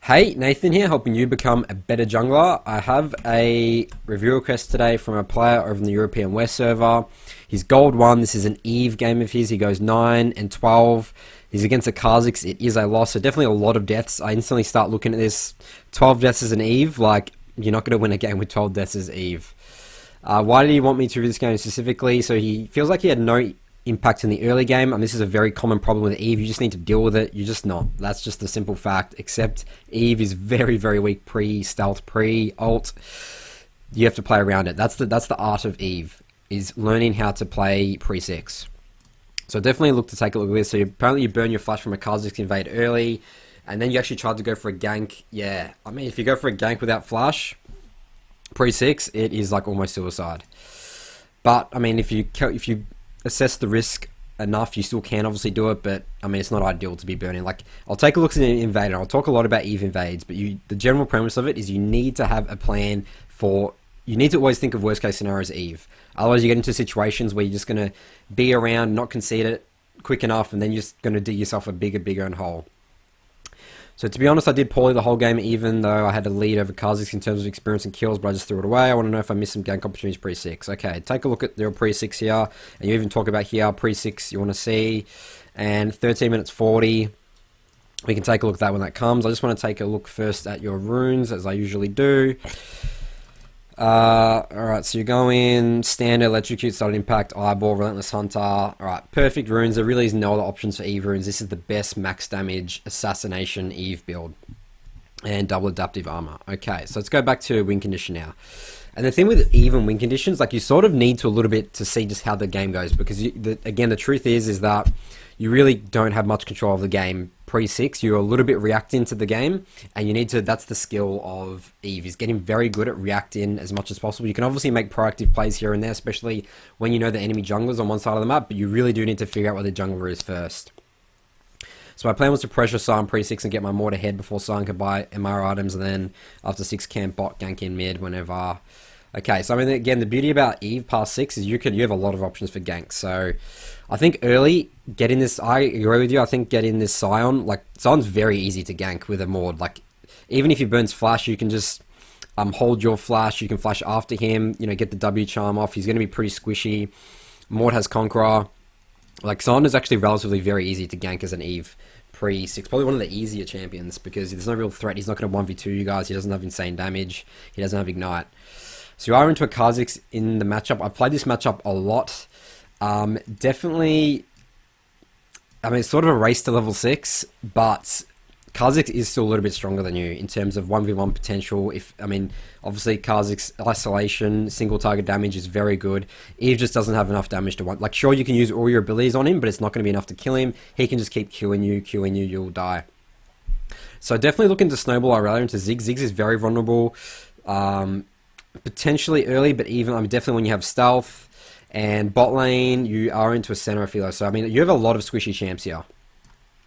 Hey, Nathan here, helping you become a better jungler. I have a review request today from a player over in the European West server. He's Gold 1. This is an Eve game of his. He goes 9 and 12. He's against the Kazakhs. It is a loss, so definitely a lot of deaths. I instantly start looking at this. 12 deaths as an Eve. Like, you're not going to win a game with 12 deaths as Eve. Why did he want me to review this game specifically? So he feels like he had no impact in the early game, and this is a very common problem with Eve. You just need to deal with it. You're just not. That's just the simple fact. Except Eve is very, very weak pre-stealth, pre-ult. You have to play around it. That's the art of Eve, is learning how to play pre-6. So definitely look to take a look at this. So apparently you burn your flash from a Kha'Zix invade early, and then you actually tried to go for a gank. Yeah, I mean, if you go for a gank without flash, pre-6, it is like almost suicide. But, I mean, if you assess the risk enough, you still can obviously do it, but I mean, it's not ideal to be burning. Like, I'll take a look at an invader. I'll talk a lot about Eve invades, but the general premise of it is you need to have a plan for. You need to always think of worst case scenarios Eve. Otherwise, you get into situations where you're just going to be around, not concede it quick enough, and then you're just going to dig yourself a bigger and hole. So to be honest, I did poorly the whole game, even though I had a lead over Kha'Zix in terms of experience and kills, but I just threw it away. I want to know if I missed some gank opportunities pre-6. Okay, take a look at your pre-6 here, and you even talk about here, pre-6 you want to see, and 13 minutes 40. We can take a look at that when that comes. I just want to take a look first at your runes, as I usually do. Alright, so you go in, standard, electrocute, sudden impact, eyeball, relentless hunter. Alright, perfect runes. There really is no other options for Eve runes. This is the best max damage assassination Eve build. And double adaptive armor. Okay, so let's go back to win condition now. And the thing with Eve and win conditions, like, you sort of need to a little bit to see just how the game goes, because again, the truth is that you really don't have much control of the game pre-6. You're a little bit reacting to the game, and you need to. That's the skill of Eve, is getting very good at reacting as much as possible. You can obviously make proactive plays here and there, especially when you know the enemy junglers on one side of the map, but you really do need to figure out where the jungler is first. So my plan was to pressure Sion pre-6 and get my Mott ahead before Sion could buy MR items, and then after 6 camp bot gank in mid whenever. Okay, so I mean, again, the beauty about Eve past 6 is you have a lot of options for ganks. So I think early, getting this, I agree with you, I think getting this Sion, like, Sion's very easy to gank with a Mord. Like, even if he burns flash, you can just hold your flash, you can flash after him, you know, get the W charm off. He's going to be pretty squishy. Mord has Conqueror. Like, Sion is actually relatively very easy to gank as an Eve pre-6. Probably one of the easier champions, because there's no real threat. He's not going to 1v2 you guys. He doesn't have insane damage. He doesn't have Ignite. So you are into a Kha'Zix in the matchup. I've played this matchup a lot. Definitely, I mean, it's sort of a race to level 6, but Kha'Zix is still a little bit stronger than you in terms of 1v1 potential. I mean, obviously Kha'Zix isolation, single target damage is very good. Eve just doesn't have enough damage to one. Like, sure, you can use all your abilities on him, but it's not going to be enough to kill him. He can just keep queuing you, you'll die. So definitely look into Snowball Irelia into Ziggs. Ziggs is very vulnerable. Potentially early, but even, I mean, definitely when you have stealth. And bot lane, you are into a center of Philo. So, I mean, you have a lot of squishy champs here.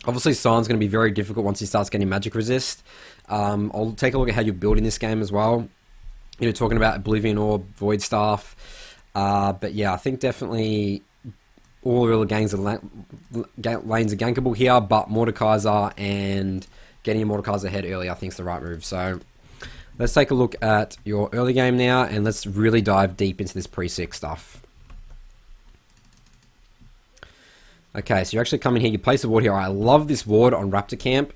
Obviously, Sion's going to be very difficult once he starts getting magic resist. I'll take a look at how you're building this game as well. You know, talking about Oblivion Orb, Void Staff. But yeah, I think definitely all the real lanes are gankable here, but Mordekaiser and getting your Mordekaiser ahead early, I think, is the right move. So let's take a look at your early game now, and let's really dive deep into this pre-6 stuff. Okay, so you actually come in here, you place a ward here. I love this ward on Raptor Camp.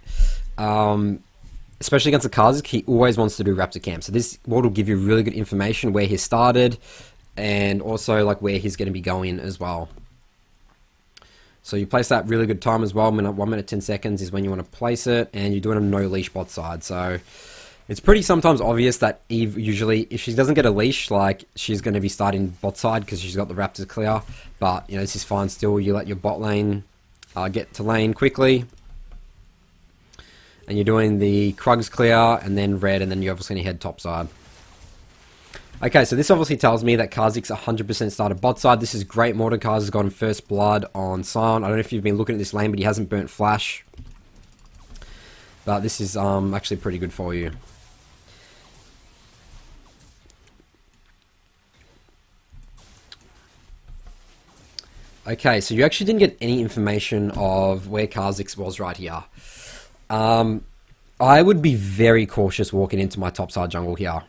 Especially against the Kha'Zix, he always wants to do Raptor Camp. So this ward will give you really good information where he started, and also like where he's going to be going as well. So you place that really good time as well. 1 minute 10 seconds is when you want to place it, and you're doing a no leash bot side. So it's pretty sometimes obvious that Eve usually, if she doesn't get a leash, like, she's going to be starting bot side because she's got the Raptors clear. But, you know, this is fine still. You let your bot lane get to lane quickly. And you're doing the Krugs clear, and then red, and then you're obviously going to head top side. Okay, so this obviously tells me that Kha'Zix 100% started bot side. This is great. Mordekaiser's gotten first blood on Sion. I don't know if you've been looking at this lane, but he hasn't burnt flash. But this is actually pretty good for you. Okay, so you actually didn't get any information of where Kha'Zix was right here. I would be very cautious walking into my topside jungle here.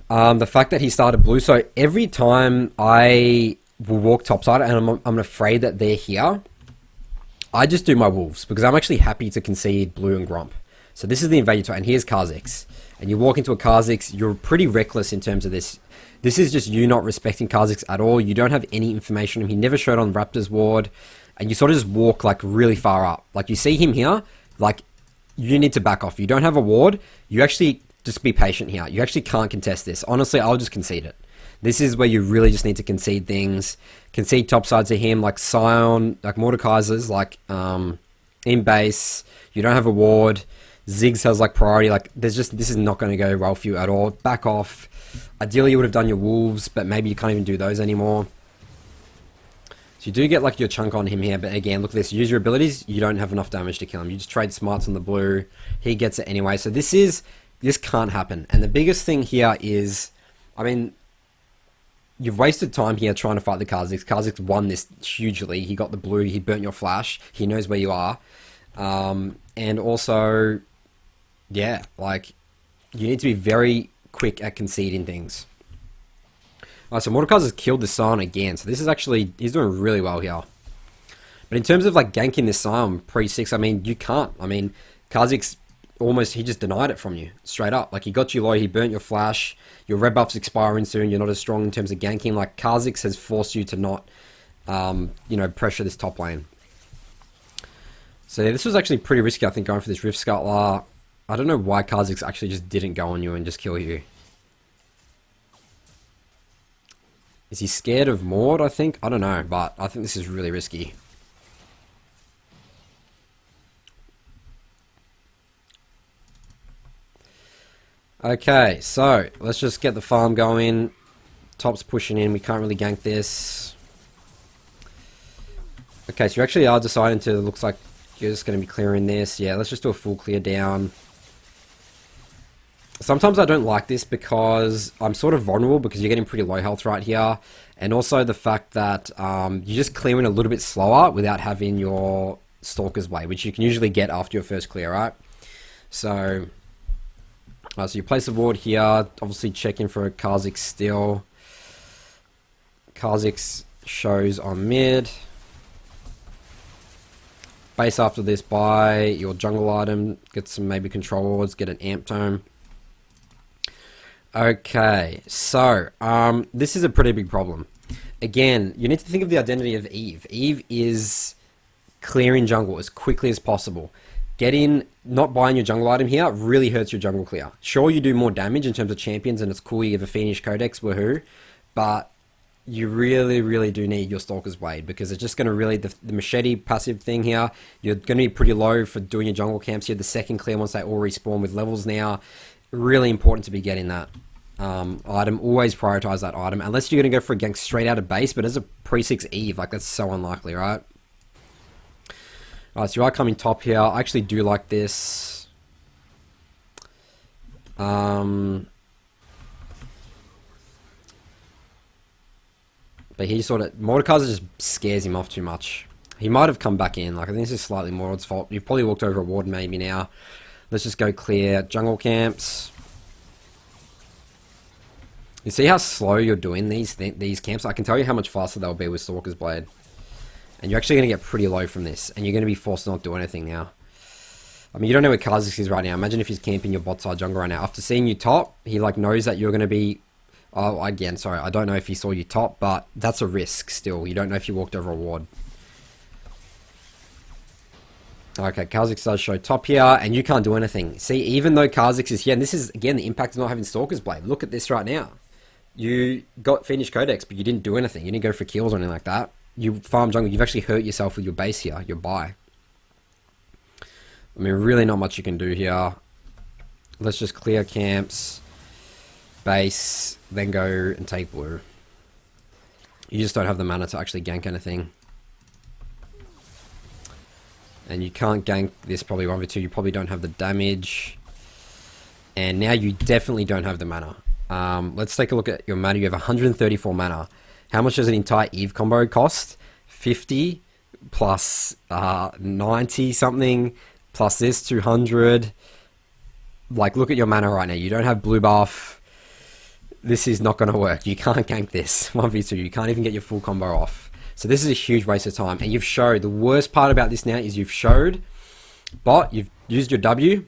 The fact that he started blue, so every time I will walk topside and I'm afraid that they're here, I just do my wolves because I'm actually happy to concede blue and gromp. So this is the invader and here's Kha'Zix. And you walk into a Kha'Zix, you're pretty reckless in terms of this. This is just you not respecting Kha'Zix at all. You don't have any information on him. He never showed on Raptor's ward. And you sort of just walk like really far up. Like you see him here, like you need to back off. You don't have a ward. You actually just be patient here. You actually can't contest this. Honestly, I'll just concede it. This is where you really just need to concede things. Concede topsides to him, like Sion, like Mordekaiser's, like in base. You don't have a ward. Ziggs has like priority. Like there's just, this is not going to go well for you at all. Back off. Ideally, you would have done your wolves, but maybe you can't even do those anymore. So you do get like your chunk on him here, but again, look at this. Use your abilities. You don't have enough damage to kill him. You just trade smarts on the blue. He gets it anyway. So this can't happen. And the biggest thing here is, I mean, you've wasted time here trying to fight the Kha'Zix. Kha'Zix won this hugely. He got the blue. He burnt your flash. He knows where you are. And also, yeah, like you need to be very quick at conceding things. Alright, so Mordekaiser's killed the Sion again. So this is actually, he's doing really well here. But in terms of like ganking this Sion pre-6, I mean, you can't. I mean, Kha'Zix almost, he just denied it from you straight up. Like he got you low, he burnt your flash, your red buff's expiring soon, you're not as strong in terms of ganking. Like Kha'Zix has forced you to not, you know, pressure this top lane. So yeah, this was actually pretty risky, I think, going for this Rift Scuttler. I don't know why Kha'Zix actually just didn't go on you and just kill you. Is he scared of Mord, I think? I don't know, but I think this is really risky. Okay, so let's just get the farm going. Top's pushing in. We can't really gank this. Okay, so you actually are deciding to, looks like you're just going to be clearing this. Yeah, let's just do a full clear down. Sometimes I don't like this because I'm sort of vulnerable because you're getting pretty low health right here. And also the fact that you're just clearing a little bit slower without having your Stalker's Blade, which you can usually get after your first clear, right? So, so you place a ward here, obviously checking for a Kha'Zix still. Kha'Zix shows on mid. Base after this, buy your jungle item, get some maybe control wards, get an amp tome. Okay, so this is a pretty big problem. Again, you need to think of the identity of Eve. Eve is clearing jungle as quickly as possible. Not buying your jungle item here really hurts your jungle clear. Sure, you do more damage in terms of champions, and it's cool you have a Fiendish Codex, woohoo, but you really, really do need your Stalker's Blade because it's just going to really, the machete passive thing here, you're going to be pretty low for doing your jungle camps here. The second clear once they all respawn with levels now. Really important to be getting that item. Always prioritize that item unless you're going to go for a gank straight out of base, but as a pre-6 Eve, like that's so unlikely, right? Alright, so you are coming top here. I actually do like this. But he sort of, Mordekaiser just scares him off too much. He might have come back in. Like, I think this is slightly Mord's fault. You've probably walked over a ward maybe now. Let's just go clear jungle camps. You see how slow you're doing these camps? I can tell you how much faster they'll be with Stalker's Blade. And you're actually going to get pretty low from this. And you're going to be forced to not do anything now. I mean, you don't know where Kha'Zix is right now. Imagine if he's camping your bot side jungle right now. After seeing you top, he like knows that you're going to be... Oh, again, sorry. I don't know if he saw you top, but that's a risk still. You don't know if you walked over a ward. Okay, Kha'Zix does show top here, and you can't do anything. See, even though Kha'Zix is here, and this is, again, the impact of not having Stalker's Blade. Look at this right now. You got Fiendish Codex, but you didn't do anything. You didn't go for kills or anything like that. You farm jungle. You've actually hurt yourself with your base here, your buy. I mean, really not much you can do here. Let's just clear camps, base, then go and take blue. You just don't have the mana to actually gank anything. And you can't gank this probably 1v2. You probably don't have the damage. And now you definitely don't have the mana. Let's take a look at your mana. You have 134 mana. How much does an entire Eve combo cost? 50 plus 90 something. plus this 200. Like, look at your mana right now. You don't have blue buff. This is not going to work. You can't gank this 1v2. You can't even get your full combo off. So this is a huge waste of time. And you've showed, the worst part about this now is you've showed bot, you've used your W.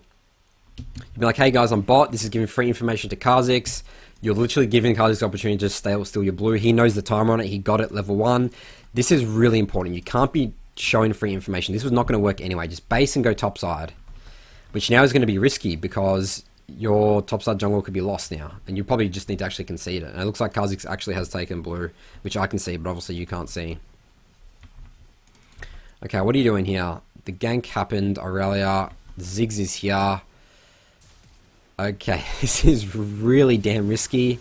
You've been like, hey guys, I'm bot. This is giving free information to Kha'Zix. You're literally giving Kha'Zix the opportunity to steal your blue. He knows the timer on it. He got it level 1. This is really important. You can't be showing free information. This was not going to work anyway. Just base and go topside, which now is going to be risky because your topside jungle could be lost now, and you probably just need to actually concede it. And it looks like Kha'Zix actually has taken blue, which I can see, but obviously you can't see. Okay, what are you doing here? The gank happened, Aurelia. Ziggs is here. Okay, this is really damn risky.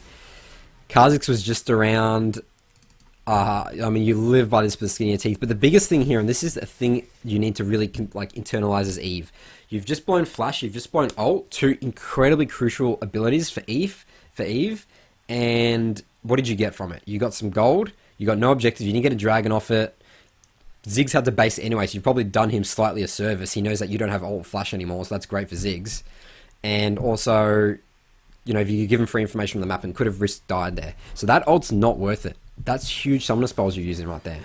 Kha'Zix was just around. I mean, you live by this with the skin of your teeth. But the biggest thing here, and this is a thing you need to really like internalize as Eve. You've just blown Flash, you've just blown Ult, 2 incredibly crucial abilities for Eve. And what did you get from it? You got some gold, you got no objective, you didn't get a dragon off it. Ziggs had to base it anyway, so you've probably done him slightly a service. He knows that you don't have Ult Flash anymore, so that's great for Ziggs. And also, you know, if you give him free information on the map and could have risked died there. So that ult's not worth it. That's huge summoner spells you're using right there.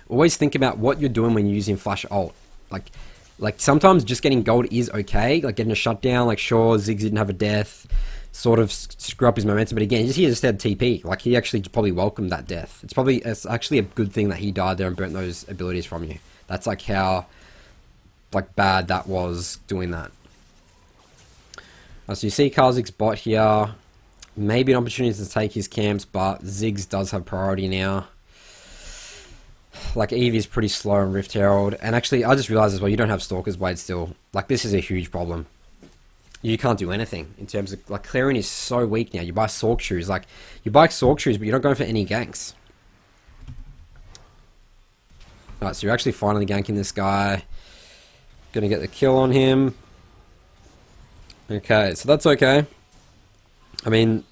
Always think about what you're doing when you're using Flash ult. Like sometimes just getting gold is okay. Like getting a shutdown, like sure, Ziggs didn't have a death. Sort of screw up his momentum. But again, he just had TP. Like he actually probably welcomed that death. It's actually a good thing that he died there and burnt those abilities from you. That's like how like bad that was doing that. So you see Kha'Zix bot here. Maybe an opportunity to take his camps, but Ziggs does have priority now. Like Eve is pretty slow on Rift Herald. And actually, I just realized as well, you don't have Stalker's Blade still. Like this is a huge problem. You can't do anything in terms of, like, clearing is so weak now. You buy Sork Shoes. Like, you buy Sork Shoes, but you're not going for any ganks. Alright, so you're actually finally ganking this guy. Gonna get the kill on him. Okay, so that's okay. I mean,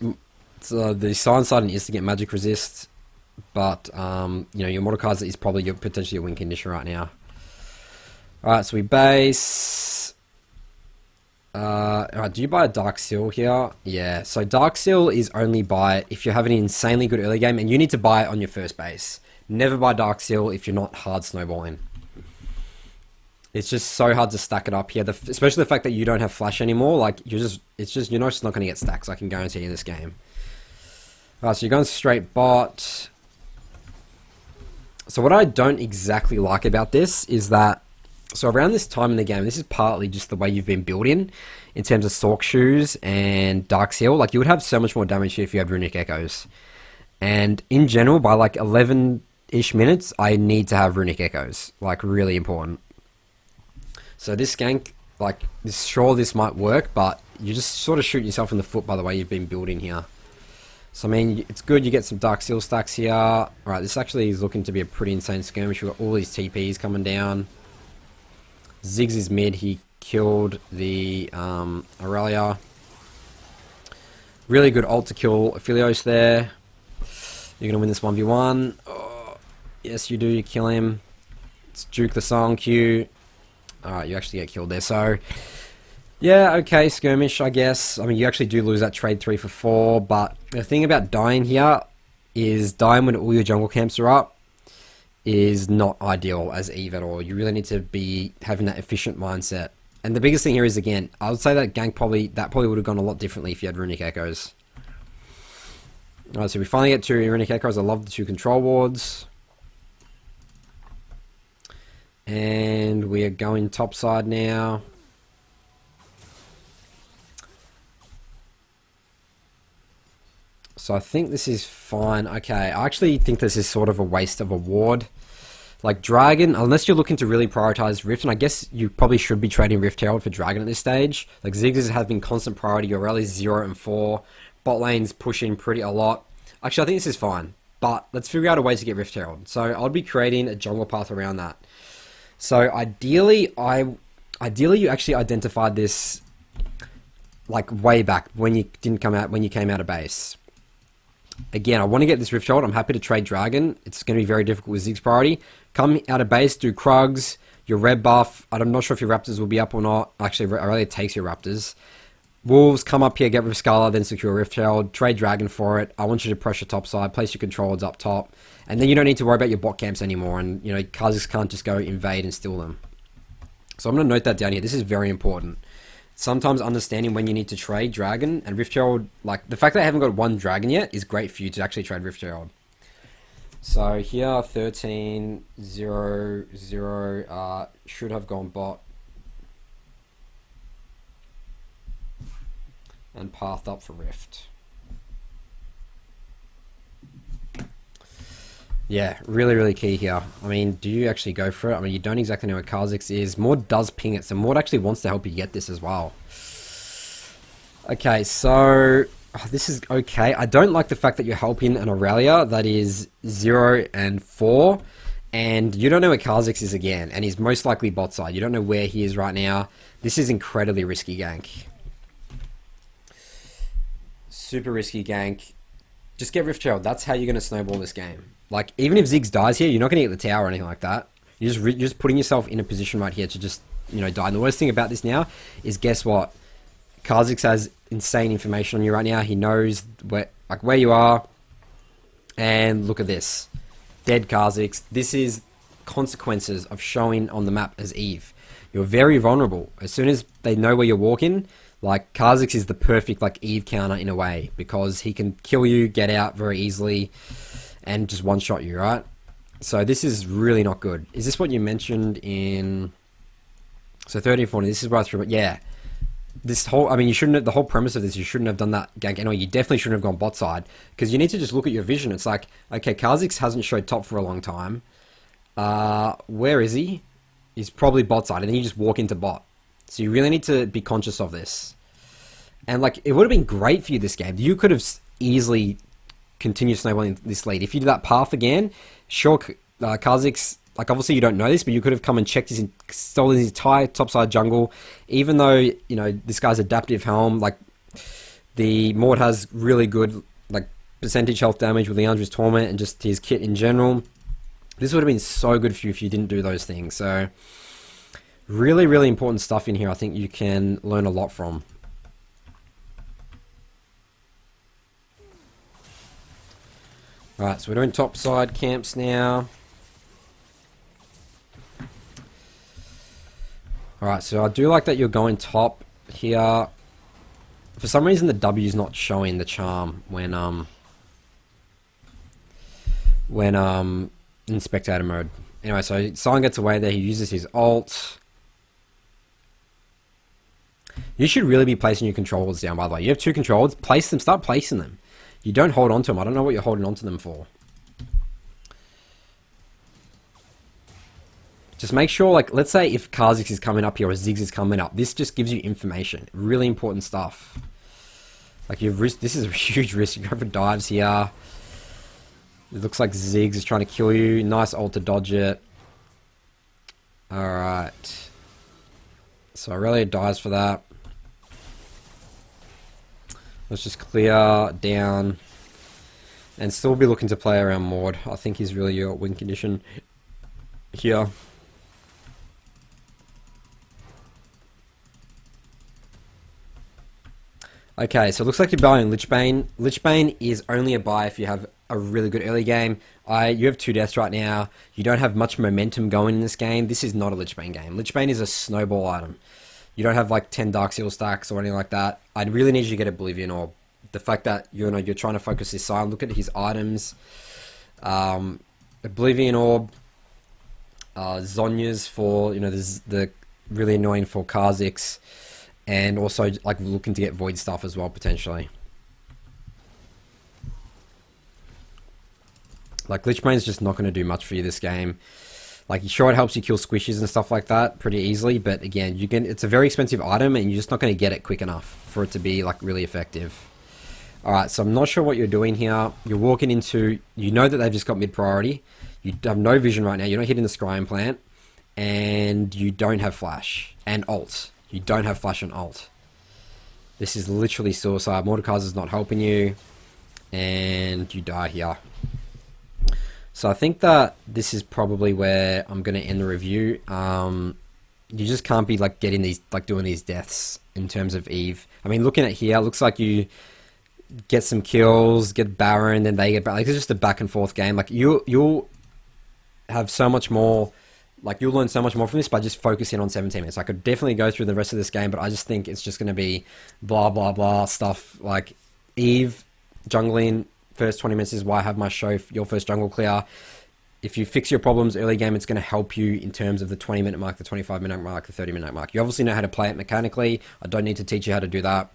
the Silent Side is to get magic resist, but, you know, your Mordekaiser is probably potentially a win condition right now. Alright, so we base. Alright, do you buy a Dark Seal here? Yeah, so Dark Seal is only buy if you have an insanely good early game, and you need to buy it on your first base. Never buy Dark Seal if you're not hard snowballing. It's just so hard to stack it up here, especially the fact that you don't have Flash anymore. Like, you're not just not going to get stacks, I can guarantee you this game. Alright, so you're going straight bot. So what I don't exactly like about this is that, so around this time in the game, this is partly just the way you've been building in terms of Sork Shoes and Dark Seal. Like, you would have so much more damage here if you had Runic Echoes. And in general, by like 11-ish minutes, I need to have Runic Echoes. Like, really important. So this gank, like, sure this might work, but you just sort of shoot yourself in the foot by the way you've been building here. So, I mean, it's good you get some Dark Seal stacks here. Alright, this actually is looking to be a pretty insane skirmish. We've got all these TPs coming down. Ziggs is mid. He killed the Aurelia. Really good ult to kill Aphelios there. You're going to win this 1v1. Oh, yes, you do. You kill him. It's Duke the Song Q. Alright, you actually get killed there. So, yeah, okay, skirmish, I guess. I mean, you actually do lose that trade 3 for 4, but the thing about dying here is dying when all your jungle camps are up is not ideal as Eve at all. You really need to be having that efficient mindset. And the biggest thing here is, again, I would say that gank probably would have gone a lot differently if you had Runic Echoes. Alright, so we finally get 2 Runic Echoes. I love the 2 control wards. And we are going topside now. So I think this is fine. Okay, I actually think this is sort of a waste of a ward. Like Dragon, unless you're looking to really prioritize Rift, and I guess you probably should be trading Rift Herald for Dragon at this stage. Like Ziggs is having constant priority, Aurelia's 0 and 4. Bot lane's pushing pretty a lot. Actually, I think this is fine. But let's figure out a way to get Rift Herald. So I'll be creating a jungle path around that. So ideally you actually identified this like way back when you came out of base. Again, I want to get this Rift Herald. I'm happy to trade Dragon. It's going to be very difficult with Ziggs priority. Come out of base, do Krugs. Your red buff, I'm not sure if your Raptors will be up or not. Actually, Aurelia takes your Raptors. Wolves, come up here, get rid of Scarlet, then secure Riftsheld. Trade Dragon for it. I want you to pressure top side, place your controllers up top. And then you don't need to worry about your bot camps anymore. And, you know, Kha'Zix can't just go invade and steal them. So I'm going to note that down here. This is very important. Sometimes understanding when you need to trade Dragon and Riftsheld, like the fact that I haven't got one Dragon yet is great for you to actually trade Riftsheld. So here, 13, 0, 0, should have gone bot. And pathed up for Rift. Yeah, really, really key here. I mean, do you actually go for it? I mean, you don't exactly know what Kha'Zix is. Mott does ping it, so Mott actually wants to help you get this as well. Okay, so this is okay. I don't like the fact that you're helping an Aurelia that is 0 and 4, and you don't know where Kha'Zix is again, and he's most likely bot side. You don't know where he is right now. This is incredibly risky gank. Super risky gank. Just get Riftsheld. That's how you're going to snowball this game. Like, even if Ziggs dies here, you're not going to get the tower or anything like that. You're just putting yourself in a position right here to just, you know, die. And the worst thing about this now is, guess what? Kha'Zix has insane information on you right now. He knows where you are. And look at this. Dead Kha'Zix. This is consequences of showing on the map as Eve. You're very vulnerable. As soon as they know where you're walking, like, Kha'Zix is the perfect, like, Eve counter in a way. Because he can kill you, get out very easily, and just one-shot you, right? So this is really not good. Is this what you mentioned in... So 30 and 40, this is where I threw it. Yeah. This whole... I mean, you shouldn't have... The whole premise of this, you shouldn't have done that gank anyway. You definitely shouldn't have gone bot side. Because you need to just look at your vision. It's like, okay, Kha'Zix hasn't showed top for a long time. Where is he? He's probably bot side. And then you just walk into bot. So you really need to be conscious of this. And, like, it would have been great for you this game. You could have easily... continue snowballing this lead. If you do that path again, sure, Kha'Zix, like, obviously you don't know this, but you could have come and checked his, stolen his entire topside jungle, even though, you know, this guy's adaptive helm, like, the Mott has really good, like, percentage health damage with Leandra's Torment and just his kit in general. This would have been so good for you if you didn't do those things. So, really, really important stuff in here I think you can learn a lot from. Alright, so we're doing topside camps now. Alright, so I do like that you're going top here. For some reason the W is not showing the charm when in spectator mode. Anyway, so Sion gets away there, he uses his ult. You should really be placing your controllers down, by the way. You have two controllers, place them, start placing them. You don't hold on to them. I don't know what you're holding on to them for. Just make sure, like, let's say if Kha'Zix is coming up here or Ziggs is coming up, this just gives you information. Really important stuff. Like, you've risked, this is a huge risk. You go for dives here. It looks like Ziggs is trying to kill you. Nice ult to dodge it. Alright. So Aurelia dies for that. Let's just clear down and still be looking to play around Mott. I think he's really your win condition here. Okay, so it looks like you're buying Lichbane. Lichbane is only a buy if you have a really good early game. You have 2 deaths right now. You don't have much momentum going in this game. This is not a Lichbane game. Lichbane is a snowball item. You don't have like 10 Dark Seal stacks or anything like that. I really need you to get Oblivion Orb. The fact that you're trying to focus this side. Look at his items. Oblivion Orb. Zhonya's for, there's the really annoying for Kha'Zix. And also like looking to get Void stuff as well potentially. Like Lichbane's just not going to do much for you this game. Like, sure, it helps you kill squishes and stuff like that pretty easily, but again, it's a very expensive item and you're just not going to get it quick enough for it to be like really effective. Alright, so I'm not sure what you're doing here. You're walking into, you know that they've just got mid priority. You have no vision right now. You're not hitting the scry implant. And you don't have flash and ult. You don't have flash and ult. This is literally suicide. Mordekaiser's not helping you. And you die here. So I think that this is probably where I'm going to end the review. You just can't be like getting these, like doing these deaths in terms of Eve. I mean, looking at here, it looks like you get some kills, get Baron, then they get Baron. Like, it's just a back and forth game. Like you'll have so much more, like you'll learn so much more from this by just focusing on 17 minutes. I could definitely go through the rest of this game, but I just think it's just going to be blah blah blah stuff. Like Eve jungling first 20 minutes is why I have my show your first jungle clear. If you fix your problems early game, it's going to help you in terms of the 20-minute mark, the 25-minute mark, the 30-minute mark. You obviously know how to play it mechanically. I don't need to teach you how to do that.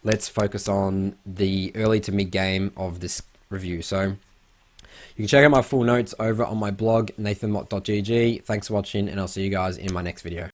Let's focus on the early to mid game of this review. So you can check out my full notes over on my blog, nathanmott.gg. Thanks for watching, and I'll see you guys in my next video.